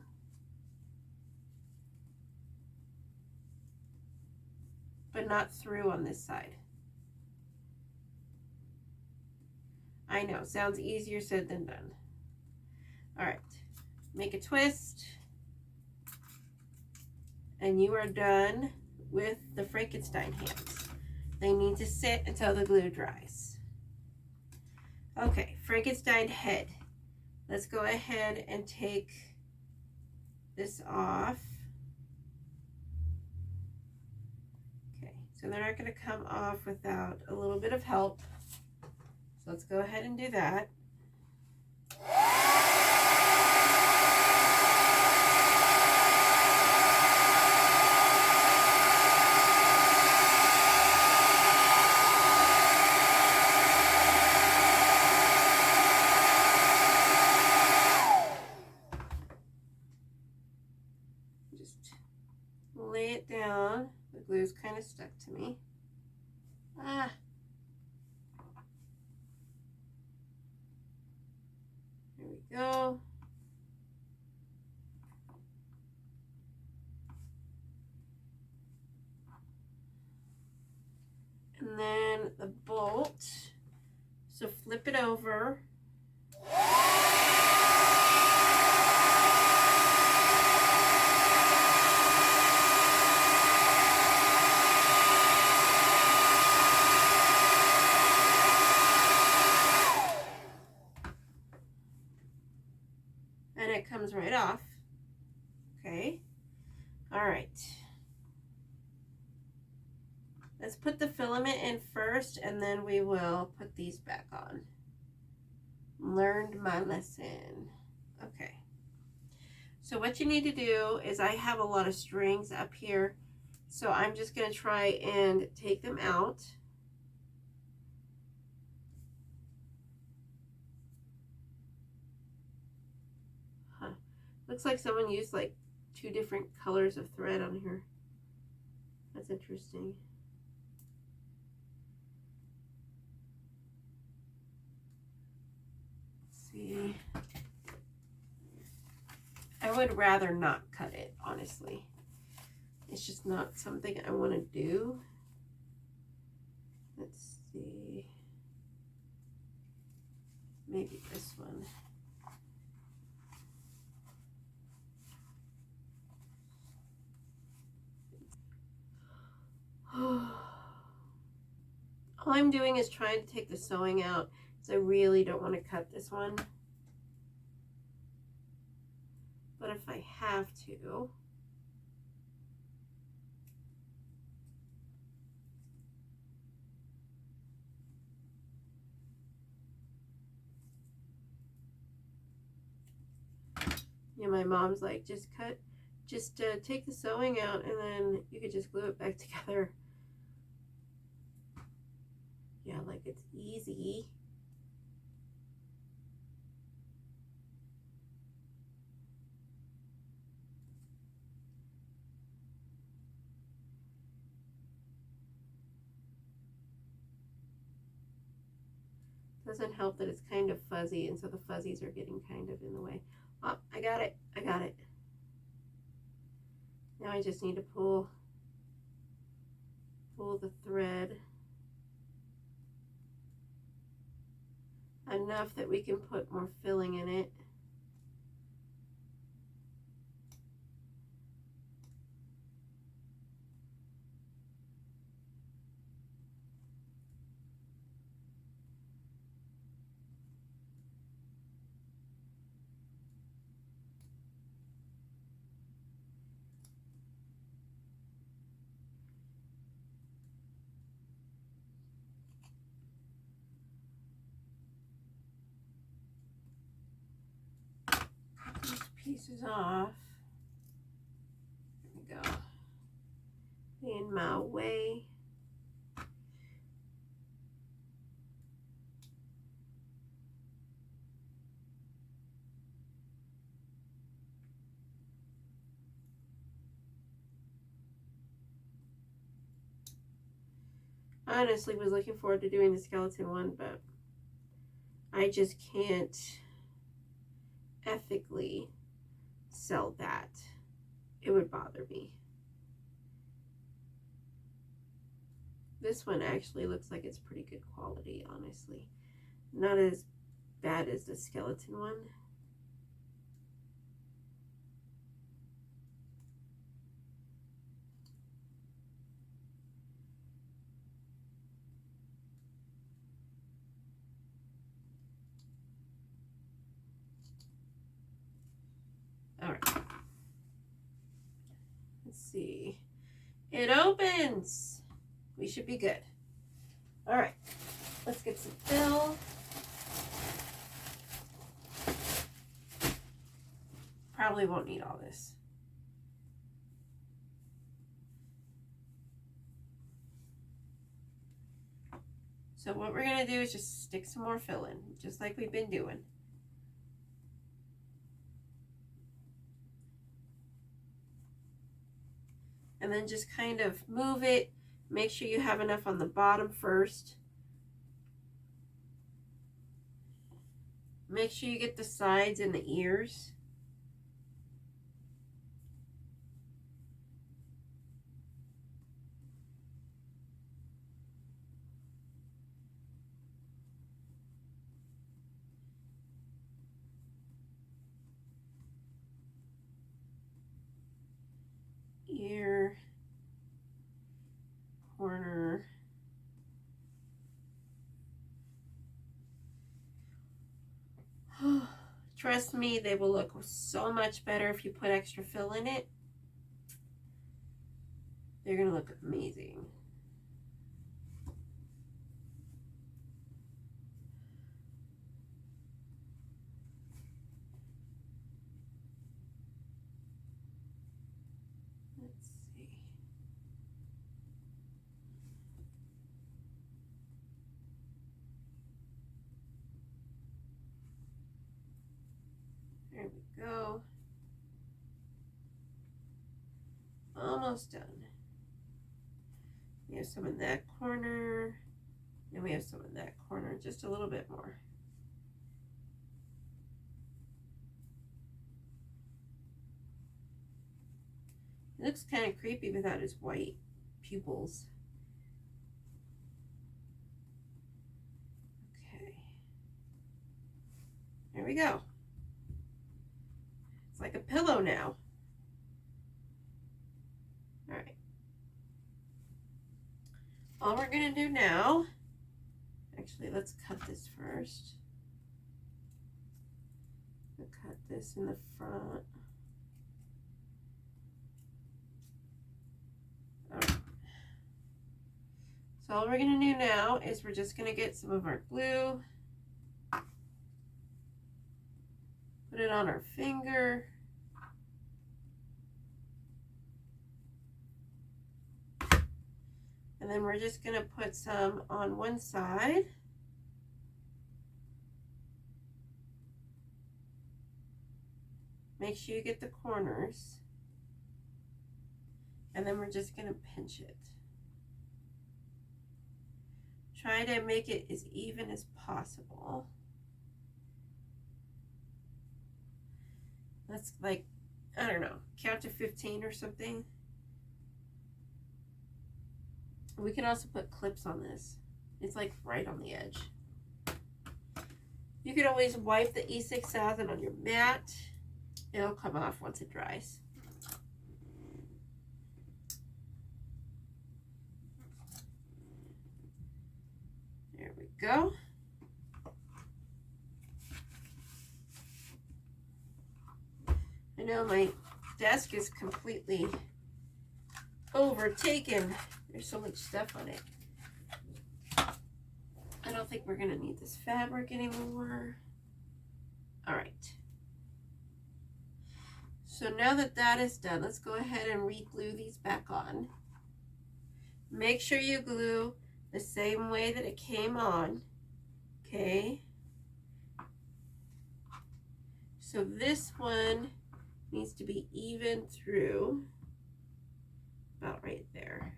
But not through on this side. I know, sounds easier said than done. All right, make a twist. and you are done with the Frankenstein hands. They need to sit until the glue dries. Okay, Frankenstein head. Let's go ahead and take this off. Okay, so they're not going to come off without a little bit of help. So let's go ahead and do that. Lay it down. The glue's kind of stuck to me. Ah. There we go. And then the bolt. So flip it over. And it comes right off. Okay. All right. Let's put the filament in first, and then we will put these back on. Learned my lesson. Okay. So what you need to do is, I have a lot of strings up here, so I'm just going to try and take them out. Looks like someone used like 2 different colors of thread on here. That's interesting. Let's see. I would rather not cut it, honestly. It's just not something I want to do. Let's see. Maybe this one. All I'm doing is trying to take the sewing out, because I really don't want to cut this one. But if I have to, yeah, my mom's like, just take the sewing out, and then you could just glue it back together. Yeah, like it's easy. Doesn't help that it's kind of fuzzy, and so the fuzzies are getting kind of in the way. Oh, I got it. I got it. Now I just need to pull the thread enough that we can put more filling in it. Pieces off. There we go. In my way. I honestly was looking forward to doing the skeleton one, but I just can't ethically sell that. It would bother me. This one actually looks like it's pretty good quality, honestly. Not as bad as the skeleton one. Let's see. It opens. We should be good. All right. Let's get some fill. Probably won't need all this. So what we're going to do is just stick some more fill in, just like we've been doing. And then just kind of move it. Make sure you have enough on the bottom first. Make sure you get the sides and the ears. Ear, corner. Trust me, they will look so much better if you put extra fill in it. They're going to look amazing. Let's see. There we go. Almost done. We have some in that corner. And we have some in that corner. Just a little bit more. It looks kind of creepy without his white pupils. Okay. There we go. It's like a pillow now. All right. All we're going to do now, actually, let's cut this first. We'll cut this in the front. All right. So all we're going to do now is we're just going to get some of our glue, put it on our finger. And then we're just going to put some on one side. Make sure you get the corners. And then we're just going to pinch it. Try to make it as even as possible. Let's, like, I don't know, count to 15 or something. We can also put clips on this. It's like right on the edge. You can always wipe the E6000 on your mat. It'll come off once it dries. There we go. I know my desk is completely overtaken. There's so much stuff on it. I don't think we're going to need this fabric anymore. All right. So now that that is done, let's go ahead and re-glue these back on. Make sure you glue the same way that it came on. Okay. So this one needs to be even through about right there.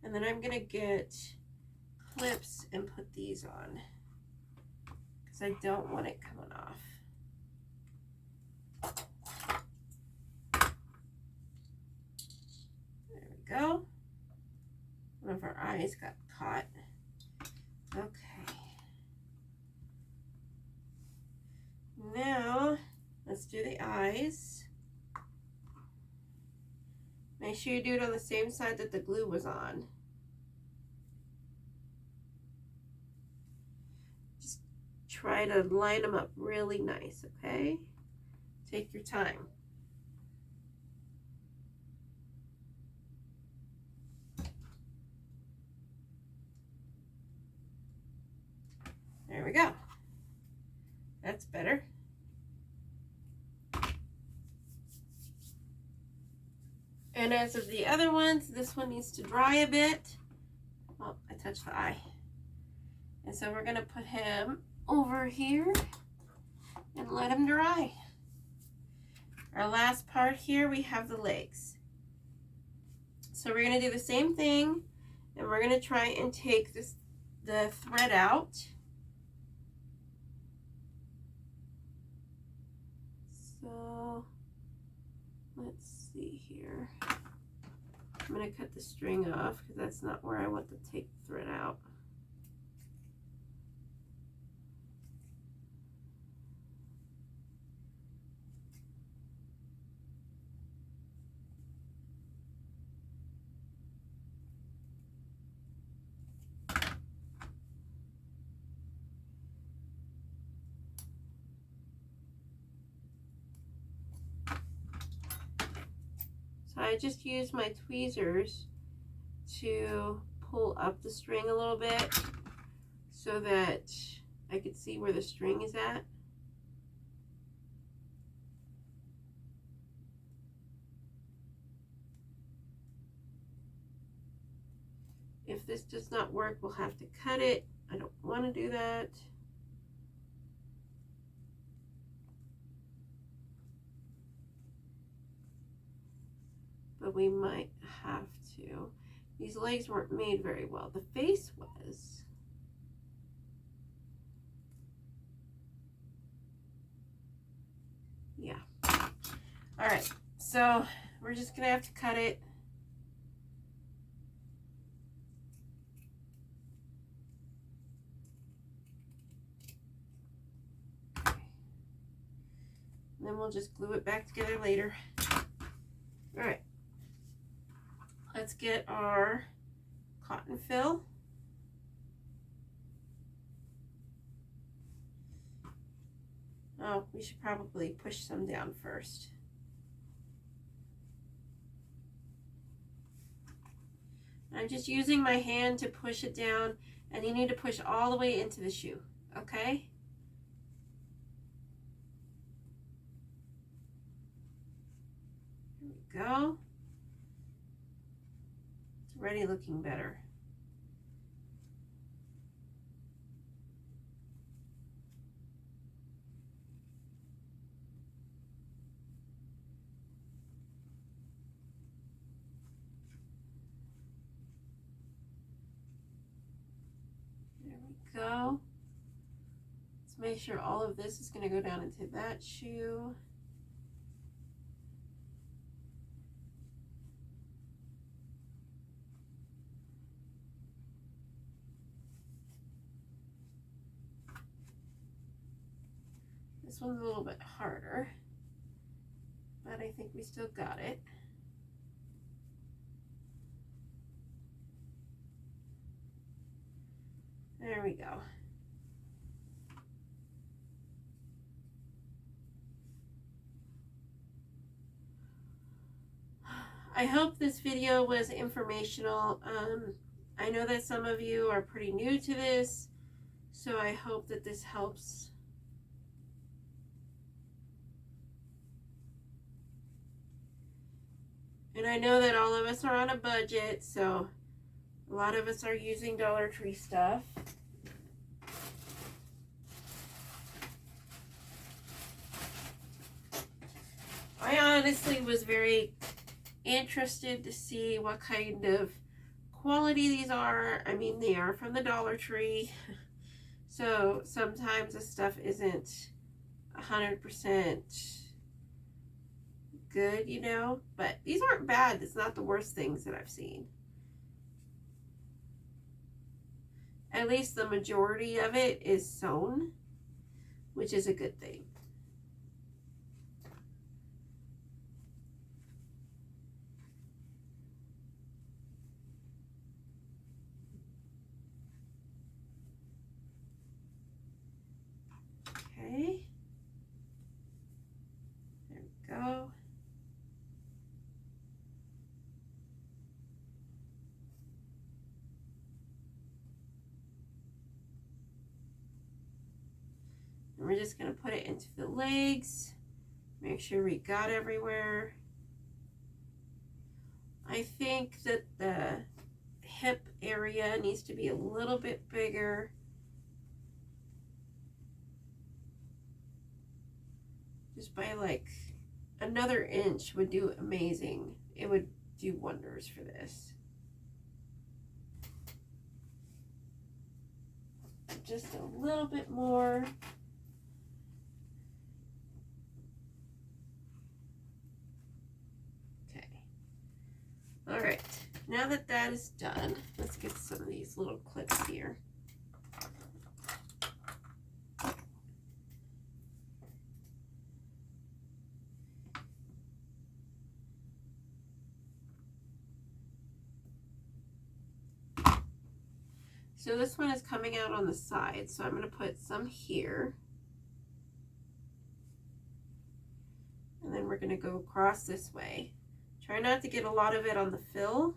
And then I'm going to get clips and put these on because I don't want it coming off. There we go. One of our eyes got caught. Okay. Now, let's do the eyes. Make sure you do it on the same side that the glue was on. Just try to line them up really nice, okay? Take your time. There we go. That's better. And as of the other ones, this one needs to dry a bit. Oh, I touched the eye. And so we're gonna put him over here and let him dry. Our last part here, we have the legs. So we're gonna do the same thing, and we're gonna try and take the thread out. So let's see here. I'm going to cut the string off because that's not where I want to take the thread out. So I just use my tweezers to pull up the string a little bit so that I could see where the string is at. If this does not work, we'll have to cut it. I don't want to do that. But we might have to. These legs weren't made very well. The face was. Yeah. All right. So we're just going to have to cut it. Okay. And then we'll just glue it back together later. All right. Let's get our cotton fill. Oh, we should probably push some down first. I'm just using my hand to push it down, and you need to push all the way into the shoe, okay? There we go. It's already looking better. There we go. Let's make sure all of this is going to go down into that shoe. This one's a little bit harder, but I think we still got it. There we go. I hope this video was informational. I know that some of you are pretty new to this, so I hope that this helps. And I know that all of us are on a budget, so a lot of us are using Dollar Tree stuff. I honestly was very interested to see what kind of quality these are. I mean, they are from the Dollar Tree, so sometimes the stuff isn't 100% good, you know, but these aren't bad. It's not the worst things that I've seen. At least the majority of it is sewn, which is a good thing. And we're just going to put it into the legs. Make sure we got everywhere. I think that the hip area needs to be a little bit bigger. Just by like another inch would do amazing. It would do wonders for this. Just a little bit more. Okay. All right. Now that that is done, let's get some of these little clips here. So this one is coming out on the side, so I'm going to put some here. And then we're going to go across this way. Try not to get a lot of it on the fill.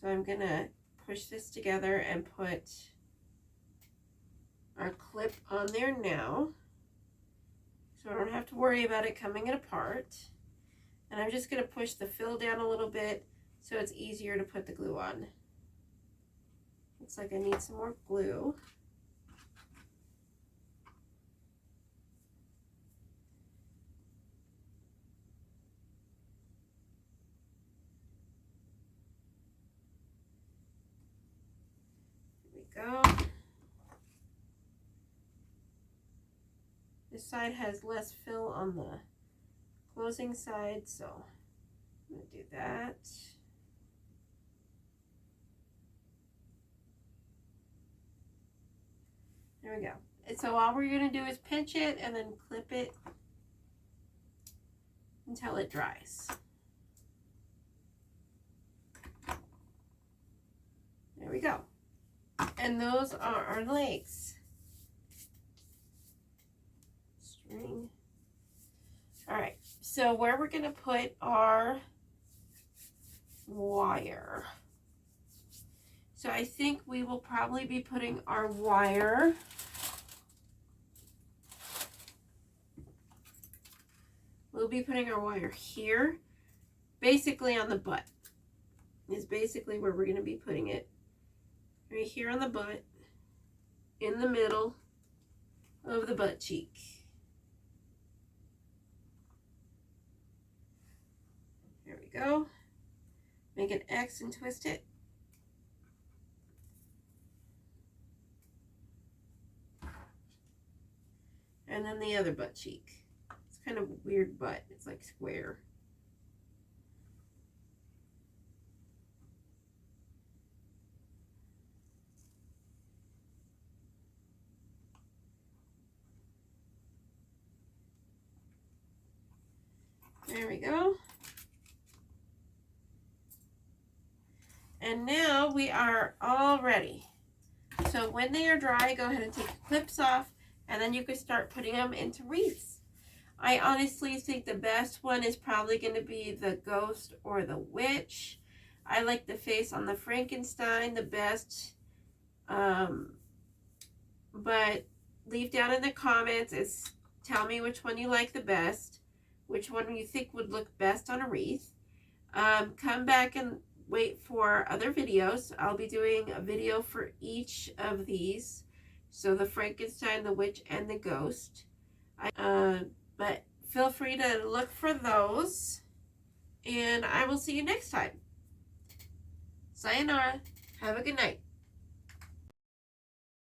So I'm going to push this together and put our clip on there now. So I don't have to worry about it coming apart. And I'm just going to push the fill down a little bit so it's easier to put the glue on. Looks like I need some more glue. There we go. This side has less fill on the closing side, so I'm going to do that. There we go. And so all we're going to do is pinch it and then clip it until it dries. There we go. And those are our legs. String. All right, so where we're going to put our wire. So I think we will probably be putting our wire here, basically on the butt. Is basically where we're going to be putting it. Right here on the butt, in the middle of the butt cheek. There we go. Make an X and twist it. And then the other butt cheek. It's kind of a weird butt. It's like square. There we go. And now we are all ready. So when they are dry, go ahead and take your clips off, and then you can start putting them into wreaths. I honestly think the best one is probably going to be the ghost or the witch. I like the face on the Frankenstein the best. But leave down in the comments, tell me which one you like the best, which one you think would look best on a wreath. Come back and wait for other videos. I'll be doing a video for each of these. So the Frankenstein, the witch, and the ghost. But feel free to look for those. And I will see you next time. Sayonara. Have a good night.